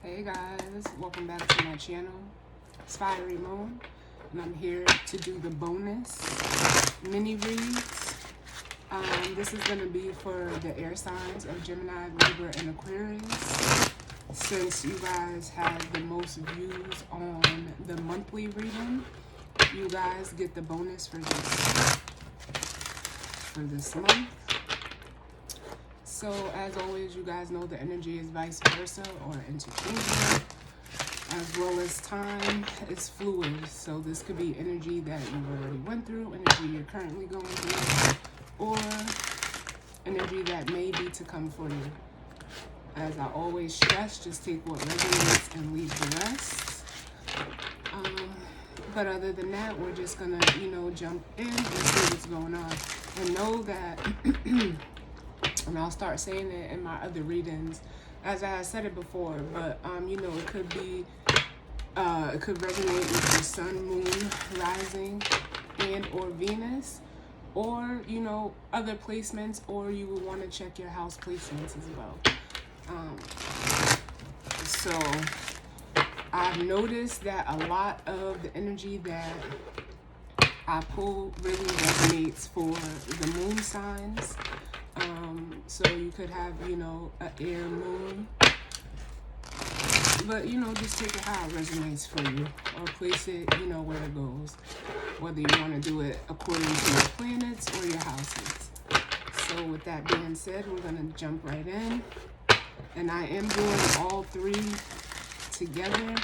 Hey guys, welcome back to my channel, it's Fiery Moon, and I'm here to do the bonus mini reads. This is going to be for the air signs of Gemini, Libra, and Aquarius. Since you guys had the most views on the monthly reading, you guys get the bonus for this month. So, as always, you guys know the energy is vice versa or interchangeable, as well as time is fluid. So this could be energy that you already went through, energy you're currently going through, or energy that may be to come for you. As I always stress, just take what resonates and leave the rest. But other than that, we're just gonna, jump in and see what's going on. And know that and I'll start saying it in my other readings, as I have said it before, but it could be, it could resonate with your sun, moon, rising, and or Venus, or, other placements, or you would want to check your house placements as well. So I've noticed that a lot of the energy that I pull really resonates for the moon signs. So you could have, an air moon, but, just take it how it resonates for you, or place it, where it goes, whether you want to do it according to your planets or your houses. So with that being said, we're going to jump right in, and I am doing all three together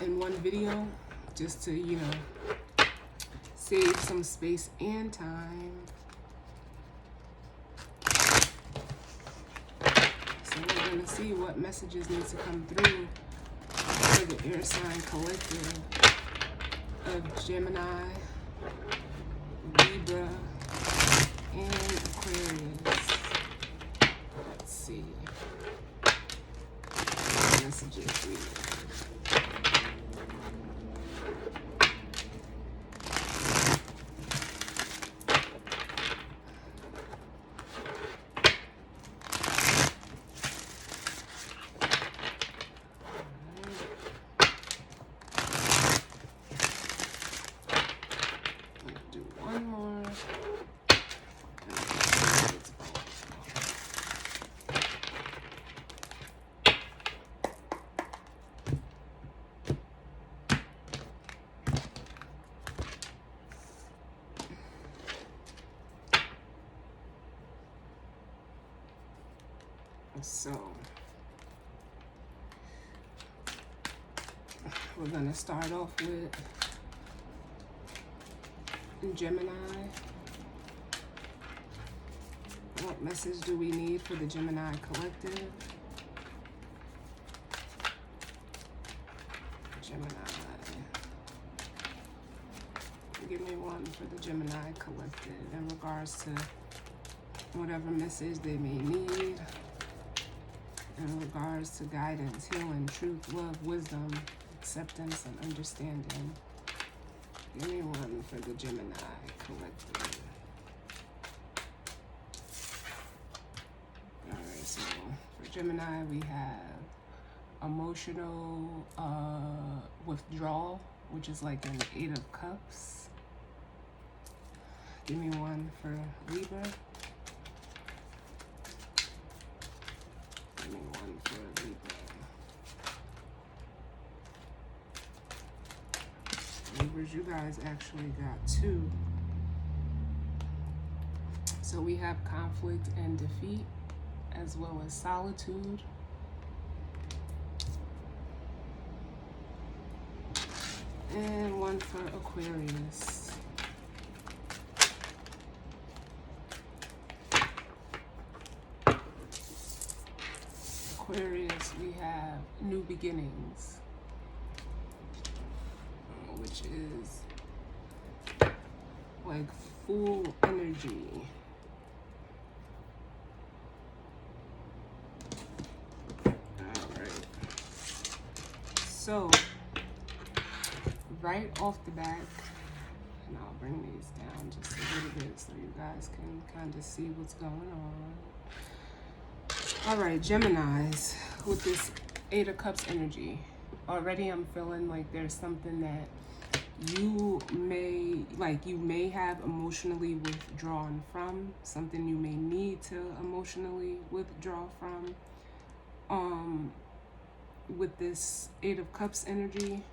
in one video, just to, save some space and time. We're going to see what messages need to come through for the air sign collective of Gemini, Libra, and Aquarius. Let's see what messages we need. So we're going to start off with Gemini. What message do we need for the Gemini collective? Gemini. Give me one for the Gemini collective in regards to whatever message they may need. In regards to guidance, healing, truth, love, wisdom, acceptance, and understanding. Give me one for the Gemini collective. Alright, so for Gemini, we have emotional withdrawal, which is like an 8 of Cups. Give me one for Libra. Give me one for Libra. Libras, you guys actually got 2. So we have conflict and defeat, as well as solitude. And one for Aquarius. Aquarius, we have new beginnings, which is like full energy. Alright. So, right off the bat, and I'll bring these down just a little bit so you guys can kind of see what's going on. All right, Geminis, with this Eight of Cups energy. Already I'm feeling like there's something that you may have emotionally withdrawn from, something you may need to emotionally withdraw from. With this Eight of Cups energy,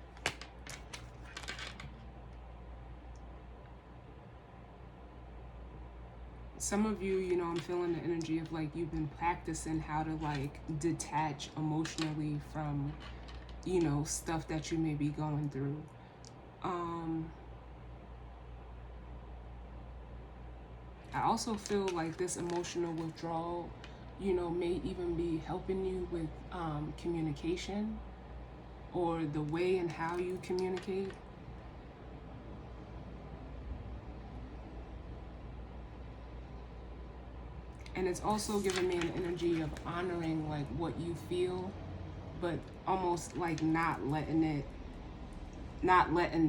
some of you, you know, I'm feeling the energy of like you've been practicing how to like detach emotionally from, you know, stuff that you may be going through. I also feel like this emotional withdrawal, you know, may even be helping you with communication, or the way and how you communicate. And it's also giving me an energy of honoring like what you feel, but almost like not letting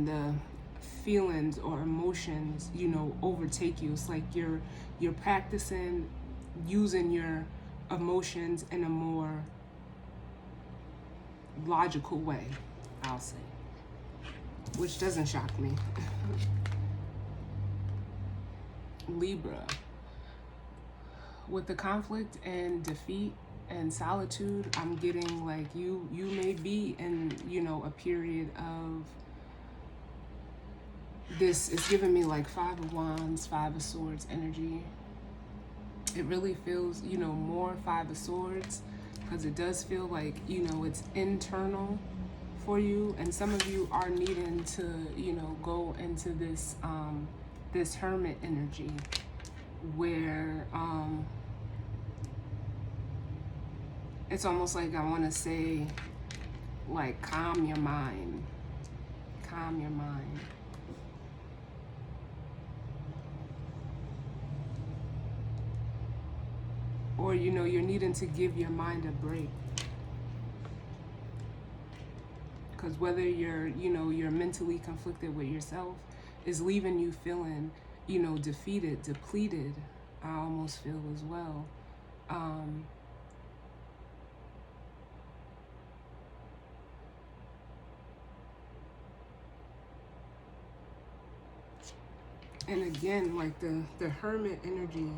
the feelings or emotions, you know, overtake you. It's like you're practicing using your emotions in a more logical way, I'll say, which doesn't shock me. Libra, with the conflict and defeat and solitude, I'm getting like you may be in, you know, a period of this. Is giving me like Five of Wands, Five of Swords energy. It really feels, you know, more Five of Swords, because it does feel like, you know, it's internal for you, and some of you are needing to, you know, go into this this hermit energy where it's almost like, I want to say, like, calm your mind. Calm your mind. Or, you know, you're needing to give your mind a break. Because whether you're, you know, you're mentally conflicted with yourself, is leaving you feeling, you know, defeated, depleted, I almost feel as well. And again, like the hermit energy,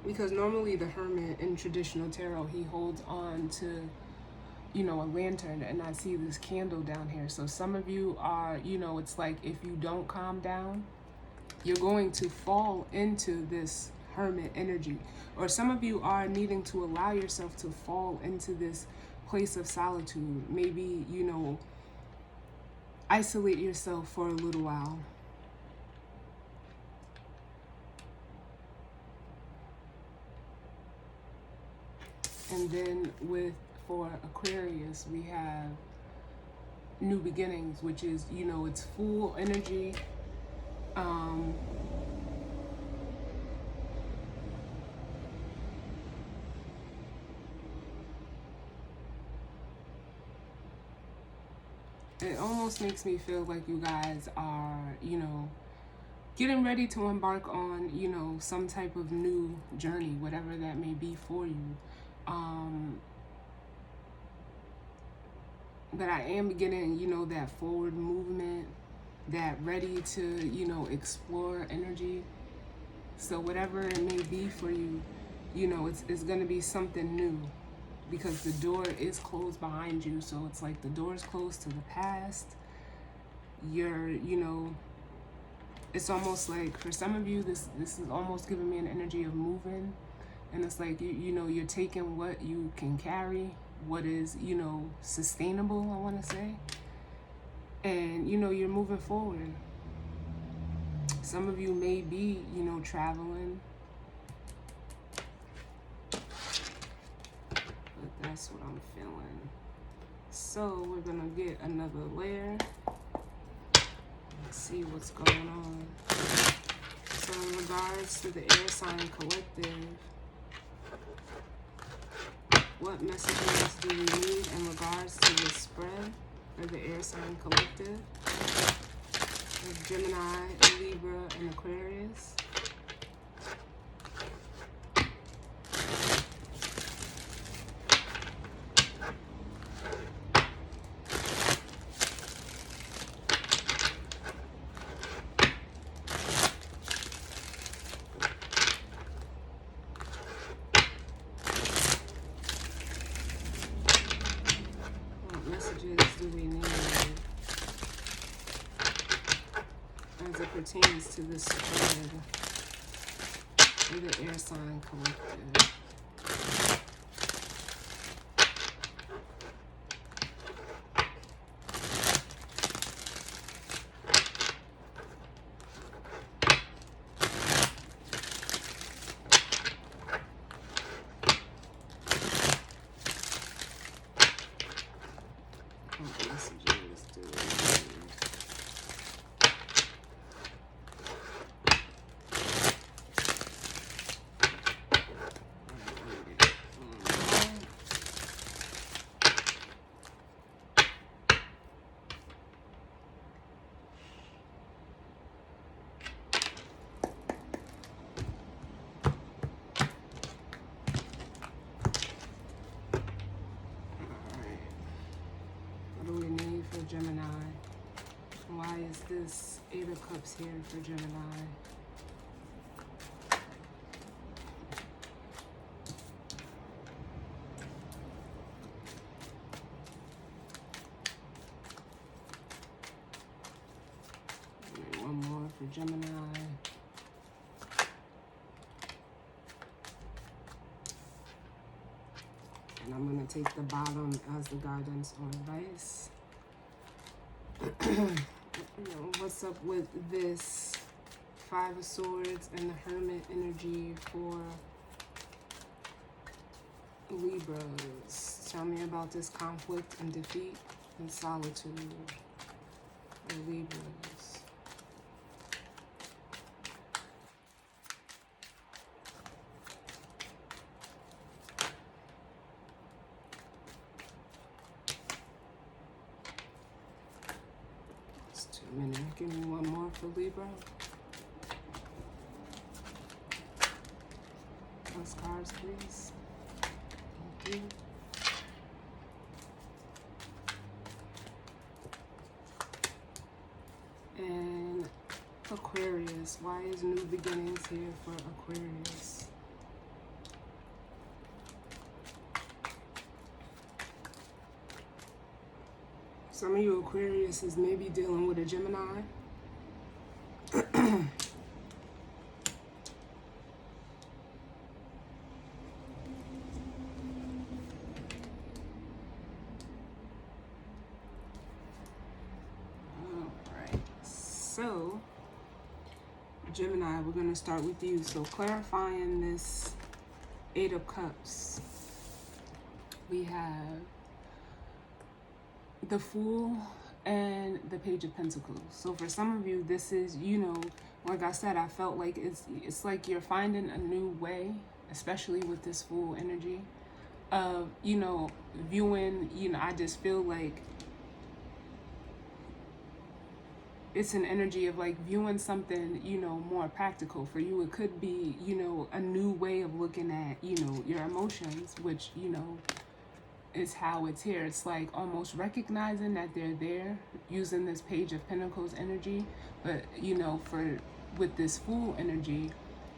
because normally the hermit in traditional tarot, he holds on to, you know, a lantern, and I see this candle down here. So some of you are, you know, it's like if you don't calm down, you're going to fall into this hermit energy. Or some of you are needing to allow yourself to fall into this place of solitude. Maybe, you know, isolate yourself for a little while. And then for Aquarius, we have new beginnings, which is, you know, it's full energy. It almost makes me feel like you guys are, you know, getting ready to embark on, you know, some type of new journey, whatever that may be for you. But I am getting, you know, that forward movement, that ready to, you know, explore energy. So whatever it may be for you, you know, it's going to be something new, because the door is closed behind you. So it's like the door is closed to the past. You're, you know, it's almost like for some of you, this is almost giving me an energy of moving. And it's like, you know, you're taking what you can carry, what is, you know, sustainable, I want to say. And, you know, you're moving forward. Some of you may be, you know, traveling. But that's what I'm feeling. So we're going to get another layer. Let's see what's going on. So in regards to the air sign collective, what messages do we need in regards to the spread for the air sign collective of Gemini, Libra, and Aquarius? pertains to this spread. Or the air sign collective. Gemini. Why is this Eight of Cups here for Gemini? One more for Gemini. And I'm going to take the bottom as the guidance or advice. What's up with this Five of Swords and the Hermit energy for Libras? Tell me about this conflict and defeat and solitude for Libras. Give me one more for Libra. Those cards, please. Thank you. And Aquarius. Why is new beginnings here for Aquarius? Some of you Aquarius is maybe dealing with a Gemini. Alright, so Gemini, we're going to start with you. So clarifying this Eight of Cups, we have the Fool and the Page of Pentacles. So for some of you, this is, you know, like I said, I felt like it's like you're finding a new way, especially with this Fool energy of, you know, viewing, you know, I just feel like it's an energy of like viewing something, you know, more practical. For you, it could be, you know, a new way of looking at, you know, your emotions, which, you know, is how it's here. It's like almost recognizing that they're there using this Page of Pentacles energy. But, you know, with this Fool energy,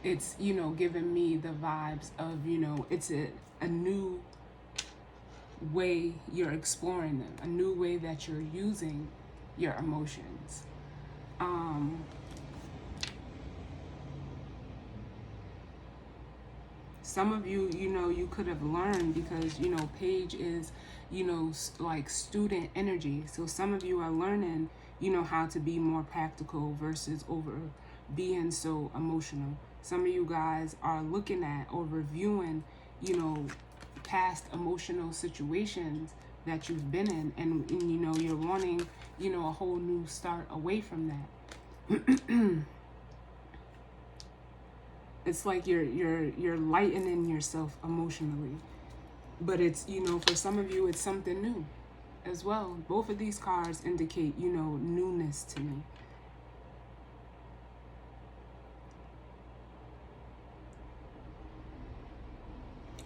it's, you know, giving me the vibes of, you know, it's a new way you're exploring them, a new way that you're using your emotions. Some of you, you know, you could have learned because, you know, Page is, you know, like student energy. So some of you are learning, you know, how to be more practical versus over being so emotional. Some of you guys are looking at or reviewing, you know, past emotional situations that you've been in, and you know, you're wanting, you know, a whole new start away from that. It's like you're lightening yourself emotionally. But it's, you know, for some of you, it's something new as well. Both of these cards indicate, you know, newness to me.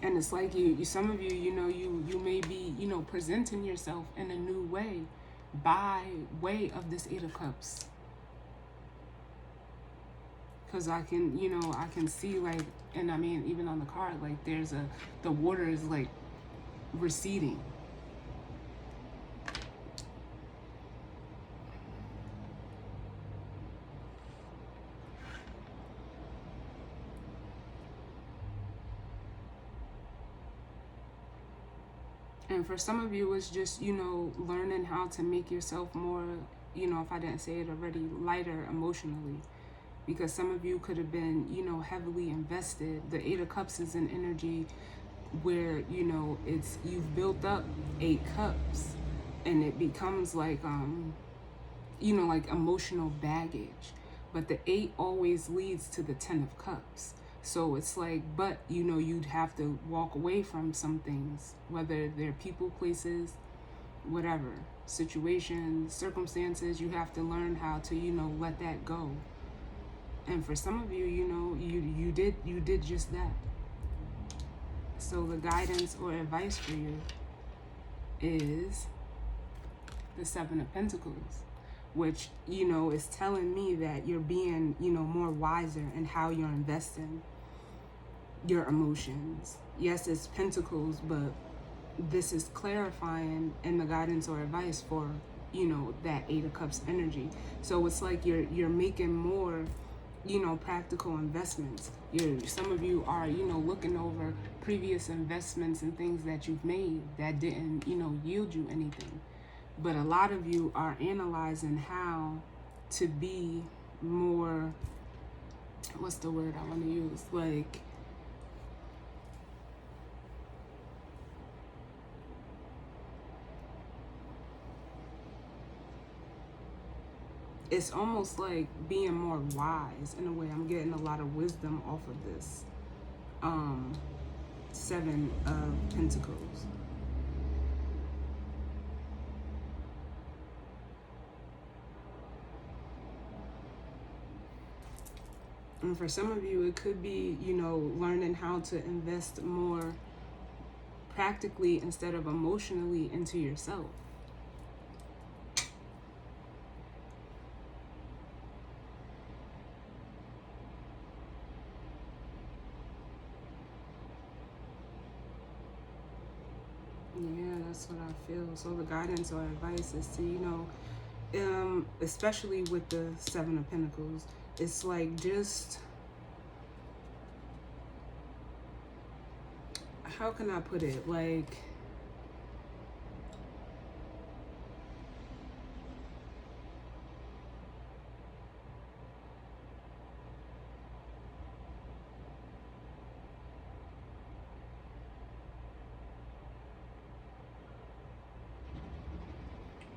And it's like you some of you, you know, you may be, you know, presenting yourself in a new way by way of this Eight of Cups. Because I can, you know, I can see like, and I mean, even on the card, like there's the water is like receding. And for some of you, it's just, learning how to make yourself more, if I didn't say it already, lighter emotionally. Because some of you could have been, heavily invested. The Eight of Cups is an energy where, you've built up 8 cups, and it becomes like, like emotional baggage. But the 8 always leads to the 10 of Cups. So it's like, but, you'd have to walk away from some things, whether they're people, places, whatever, situations, circumstances. You have to learn how to, let that go. And for some of you, you did just that. So the guidance or advice for you is the Seven of Pentacles, which, is telling me that you're being, more wiser in how you're investing your emotions. Yes, it's Pentacles, but this is clarifying in the guidance or advice for, that Eight of Cups energy. So it's like you're making more, practical investments. Some of you are, looking over previous investments and things that you've made that didn't, yield you anything. But a lot of you are analyzing how to be more, what's the word I want to use? Like, it's almost like being more wise in a way. I'm getting a lot of wisdom off of this Seven of Pentacles. And for some of you, it could be, learning how to invest more practically instead of emotionally into yourself. Yeah, that's what I feel. So the guidance or advice is to, especially with the Seven of Pentacles, it's like just, how can I put it? Like,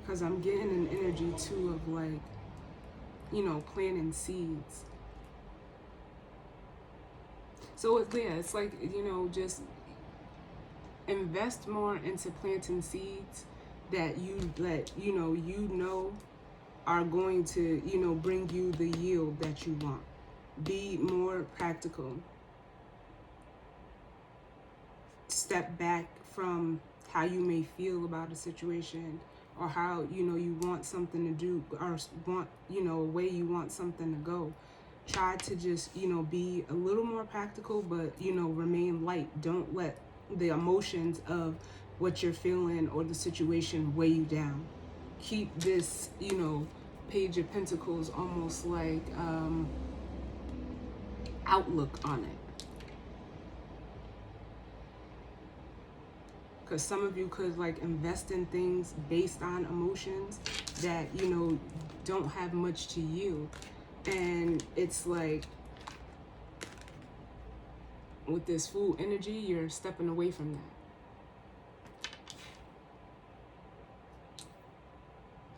because I'm getting an energy too of like, planting seeds. So it's like, just invest more into planting seeds that are going to, bring you the yield that you want. Be more practical. Step back from how you may feel about a situation, or how, you want something to do, or want, a way you want something to go. Try to just, be a little more practical, but, remain light. Don't let the emotions of what you're feeling or the situation weigh you down. Keep this, Page of Pentacles almost like outlook on it. Because some of you could like invest in things based on emotions that, don't have much to yield. And it's like, with this Fool energy, you're stepping away from that.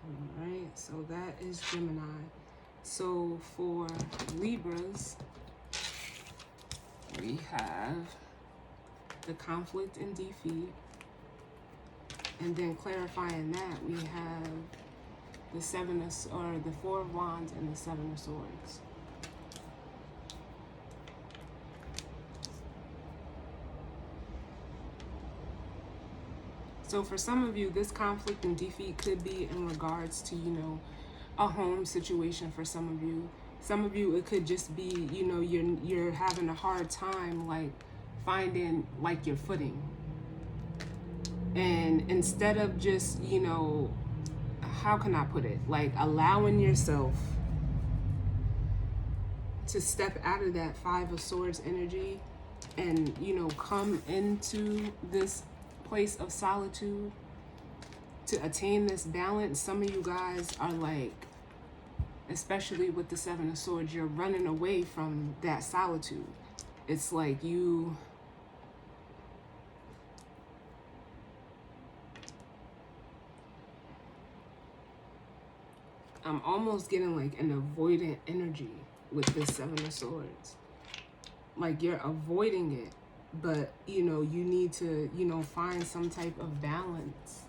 All right, so that is Gemini. So for Libras, we have the Conflict and Defeat. And then clarifying that, we have the Four of Wands and the Seven of Swords. So for some of you, this conflict and defeat could be in regards to, a home situation for some of you. Some of you, it could just be, you're having a hard time, like, finding, like, your footing. And instead of just, how can I put it? Like, allowing yourself to step out of that Five of Swords energy and, come into this place of solitude to attain this balance. Some of you guys are like, especially with the Seven of Swords, you're running away from that solitude. It's like I'm almost getting like an avoidant energy with this Seven of Swords. Like you're avoiding it, but you know, you need to, you know, find some type of balance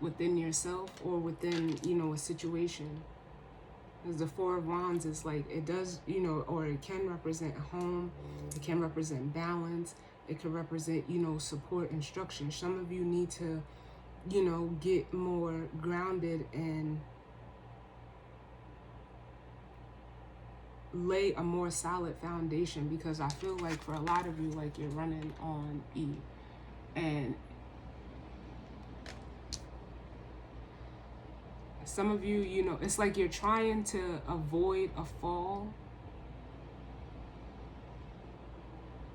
within yourself or within, you know, a situation. Because the Four of Wands is like, it does, you know, or it can represent home, it can represent balance, it can represent, you know, support and structure. Some of you need to, you know, get more grounded and lay a more solid foundation, because I feel like for a lot of you, like you're running on E. And some of you, you know, it's like you're trying to avoid a fall,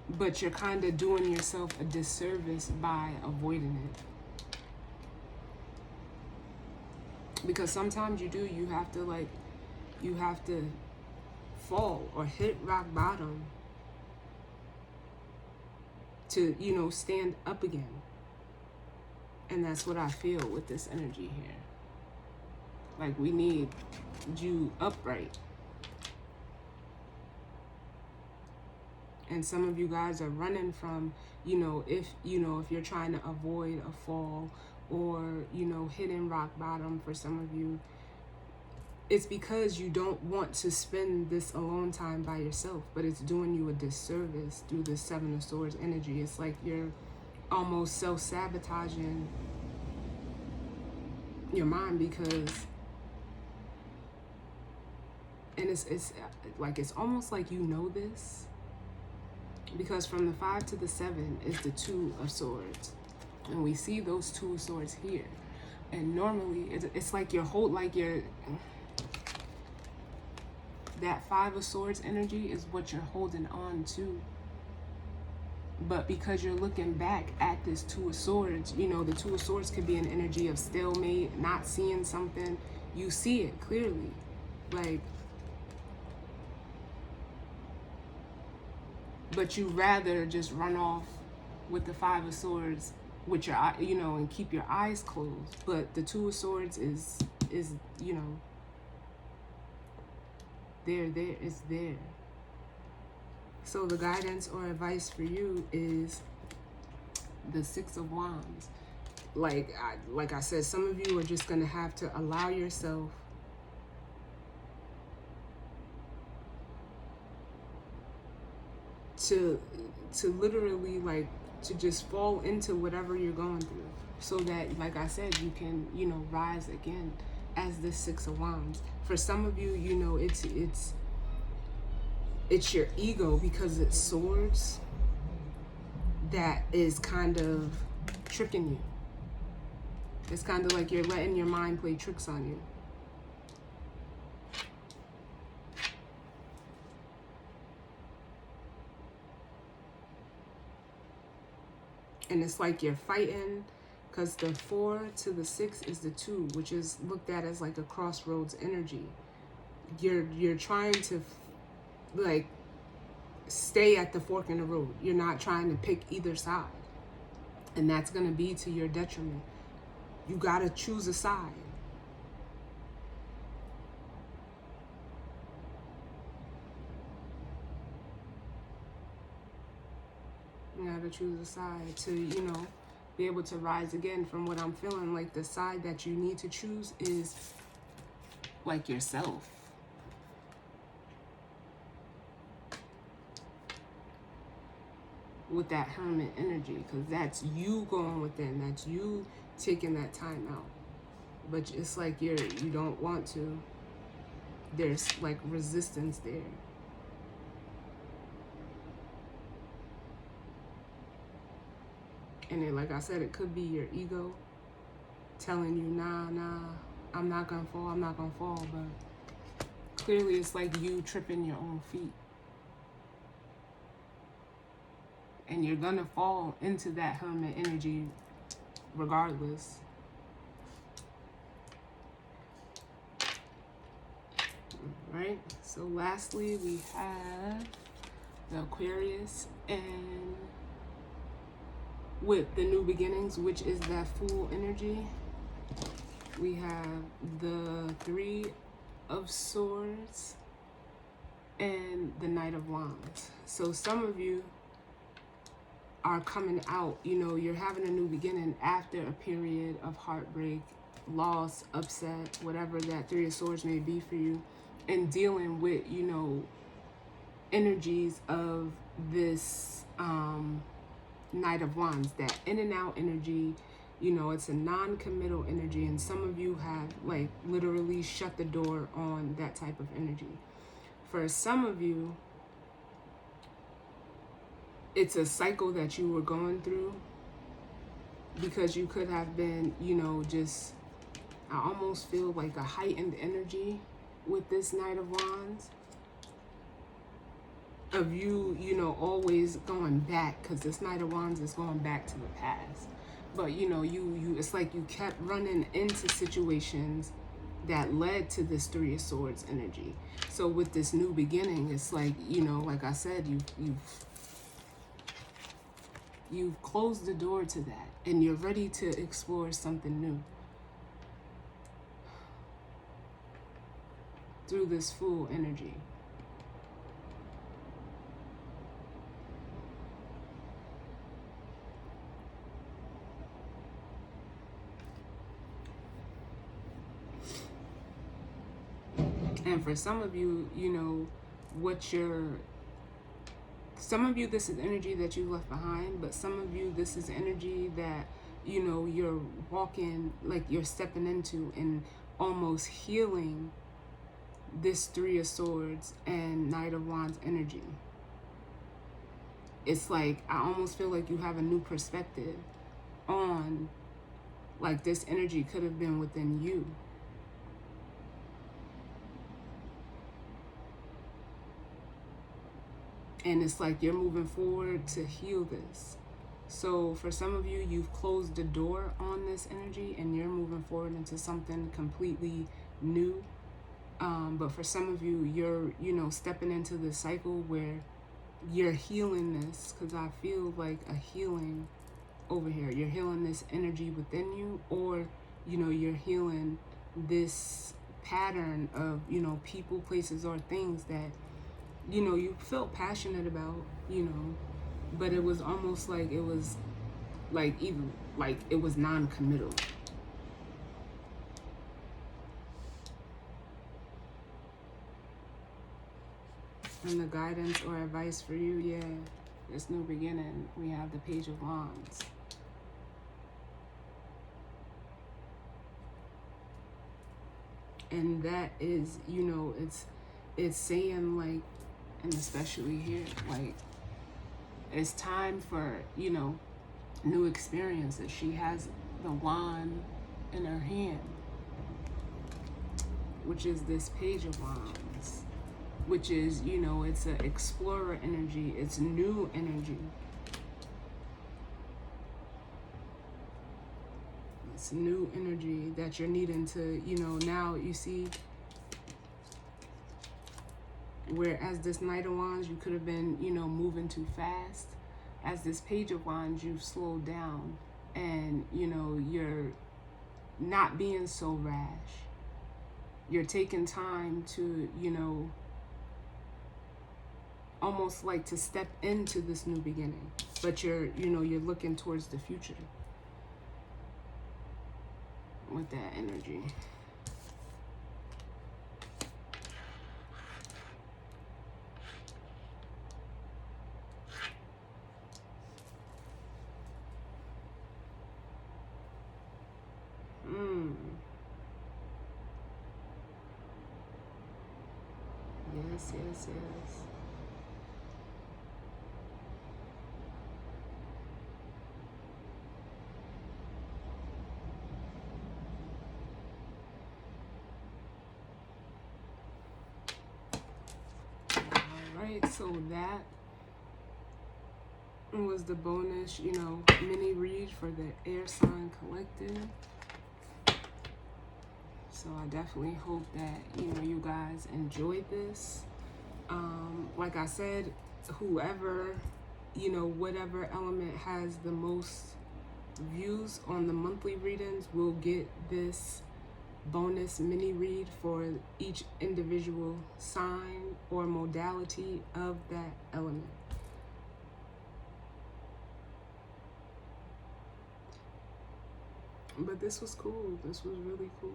but you're kind of doing yourself a disservice by avoiding it. Because sometimes you have to like, you have to fall or hit rock bottom to, you know, stand up again. And that's what I feel with this energy here. Like we need you upright. And some of you guys are running from, you know, if you're trying to avoid a fall or, you know, hitting rock bottom for some of you, it's because you don't want to spend this alone time by yourself, but it's doing you a disservice through the Seven of Swords energy. It's like you're almost self-sabotaging your mind, because, and it's like, it's almost like you know this, because from the 5 to the 7 is the Two of Swords, and we see those Two of Swords here. And normally it's like your whole, like your, that Five of Swords energy is what you're holding on to. But because you're looking back at this Two of Swords, you know, the Two of Swords could be an energy of stalemate, not seeing something. You see it clearly. Like, but you rather just run off with the Five of Swords with your, you know, and keep your eyes closed. But the Two of Swords is, you know, it's there. So the guidance or advice for you is the Six of Wands. Like I said, some of you are just going to have to allow yourself to literally, like, to just fall into whatever you're going through, so that, like I said, you can, you know, rise again as the Six of Wands. For some of you, you know, it's your ego, because it's swords that is kind of tricking you. It's kind of like you're letting your mind play tricks on you. And it's like you're fighting, because the 4 to the 6 is the 2, which is looked at as like a crossroads energy. You're trying to, like, stay at the fork in the road. You're not trying to pick either side. And that's going to be to your detriment. You got to choose a side. You got to choose a side to, you know, be able to rise again. From what I'm feeling, like the side that you need to choose is like yourself. With that Hermit energy, because that's you going within, that's you taking that time out. But it's like you don't want to. There's like resistance there. And then, like I said, it could be your ego telling you, nah, I'm not gonna fall, but clearly it's like you tripping your own feet. And you're gonna fall into that hermit energy regardless. Right? So lastly, we have the Aquarius, and with the new beginnings, which is that Fool energy, we have the Three of Swords and the Knight of Wands. So some of you are coming out, you know, you're having a new beginning after a period of heartbreak, loss, upset, whatever that Three of Swords may be for you, and dealing with, you know, energies of this Knight of Wands, that in and out energy. You know, it's a non-committal energy, and some of you have like literally shut the door on that type of energy. For some of you, it's a cycle that you were going through, because you could have been, you know, just, I almost feel like a heightened energy with this Knight of Wands, of you, you know, always going back, because this Knight of Wands is going back to the past. But, you know, you it's like you kept running into situations that led to this Three of Swords energy. So with this new beginning, it's like, you know, like I said, you've closed the door to that, and you're ready to explore something new through this Fool energy. And for some of you, you know, some of you, this is energy that you left behind, but some of you, this is energy that, you know, you're walking, like you're stepping into and almost healing this Three of Swords and Knight of Wands energy. It's like, I almost feel like you have a new perspective on, like, this energy could have been within you. And it's like you're moving forward to heal this. So for some of you, you've closed the door on this energy and you're moving forward into something completely new. But for some of you, you're, you know, stepping into this cycle where you're healing this, because I feel like a healing over here. You're healing this energy within you, or, you know, you're healing this pattern of, you know, people, places, or things that, you know, you felt passionate about, you know, but it was almost like it was like even like it was non-committal. And the guidance or advice for you, yeah, this new beginning, we have the Page of Wands. And that is, you know, it's saying, like, and especially here, like, it's time for, you know, new experiences. She has the wand in her hand, which is this Page of Wands, which is, you know, it's an explorer energy. It's new energy. It's new energy that you're needing to, you know, now you see, whereas this Knight of Wands, you could have been, you know, moving too fast. As this Page of Wands, you've slowed down, and, you know, you're not being so rash. You're taking time to, you know, almost like to step into this new beginning, but you're, you know, you're looking towards the future with that energy. Yes, yes, yes. All right, so that was the bonus, you know, mini read for the air sign collective. So I definitely hope that, you know, you guys enjoyed this. Like I said, whoever, you know, whatever element has the most views on the monthly readings will get this bonus mini read for each individual sign or modality of that element. But this was cool. This was really cool.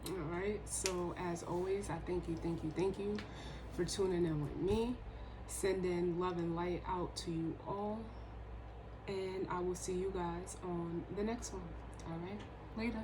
All right. So as always, I thank you for tuning in with me. Sending love and light out to you all. And I will see you guys on the next one. All right. Later.